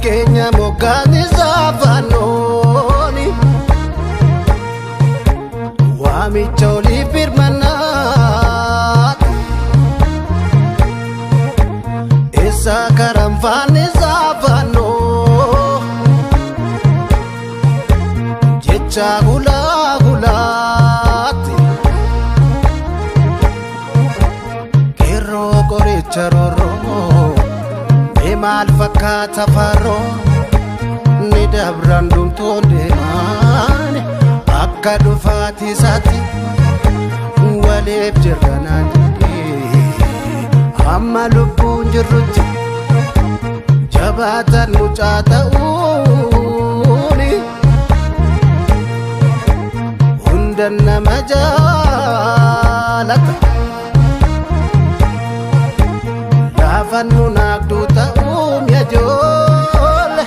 Fakkeenya moggaasni saafaanooni waamicha oliif birmannaa eessa karanfaanni saafaanoo jecha gulaa gulaatti qeerroo qoricha roorroo maal fakkaata farroo ni dabran dhumtoon deemaan akka dhufaati isaatti waliif jirranaan jedhee amma lubbuun jirrutti jabaatan mucaa ta'uuni hundan nama jaalata laafannu naagduu ta'uum yajoole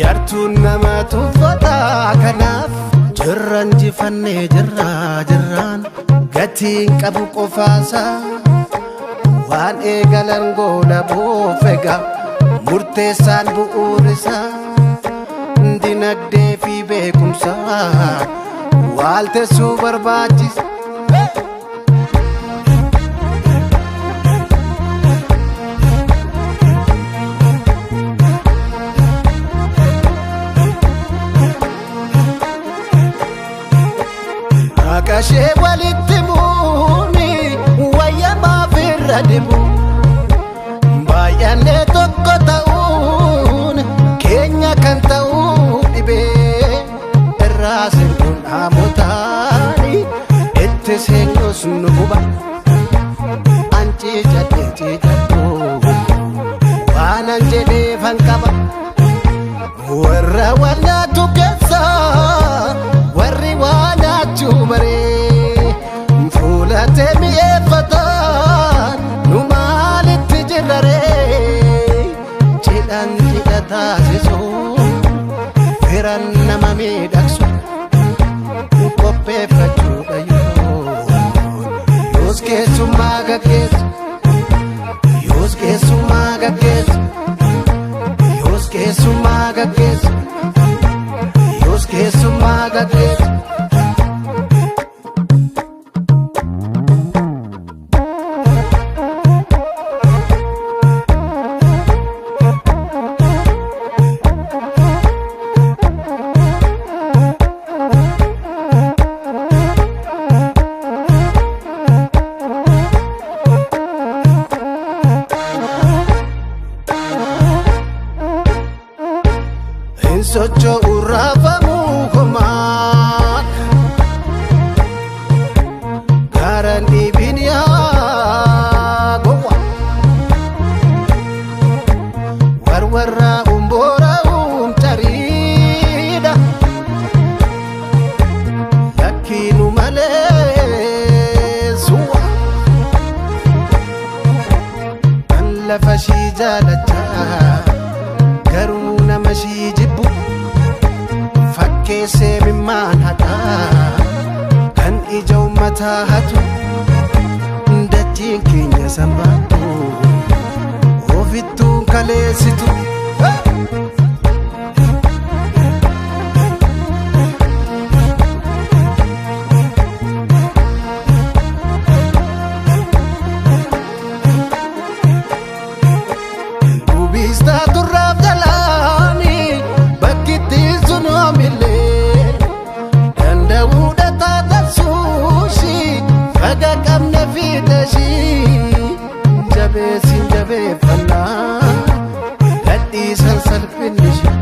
yartuun nama tuffataa kanaaf jirran jifannee jirraan gatiin qabu qofaasaa waan eegalan goola boofegaa murteessaan bu'uurisaa dinagdee fi beekumsaa waaltessuu barbaachisa. Akashee walitti muuni wayyamaa firra dibu baay'annee tokko ta'uun keenya kan ta'uu dhibee irraa sirbuun haamotaani itti seenyus nu huba anciicadhee ciicadhoo waanan jedhee fanqaba warra wal nyaatu keessaa warri waan nyaachuu maree fuulatee mi'eeffataan nu maalitti jirraree cidhan cidha taasisuu firan nama miidhagsu qopheeffachuudha yoos keessummaa gaggeessu yoos keessummaa gaggeessu yoos keessummaa gaggeessu yoos keessummaa gaggeessu. Socho'uu raafamuu homaan gaaraan dhiibin yaa gowwa warwarraa umboora'uun tariidha lakkiinu malee suwa kan lafa shii jaalachaa garuu nama shii jibbu fakkeessee mimmaan hataa kan ija ummataa hatu dachiin keenya sambaatu ofittuun kaleessitu gubiistaa turraaf jalaani bakkittiin sun hoomillee danda'uudha taatasuushii faga qabne fiixashii jabeessin jabeeffannaa gadhiisan salphinishi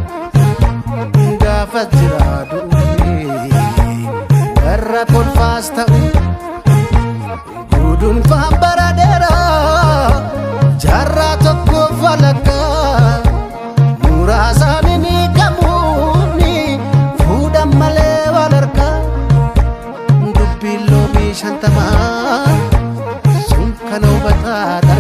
gaafa jiraaduufi warra kolfaas ta'u guduunfaan bara dheeraa jaarraa tokko falakkaa muraasaan inni gamuuni fuudhan malee wal harkaa dubbiin loomii shantamaa sun kan hubataa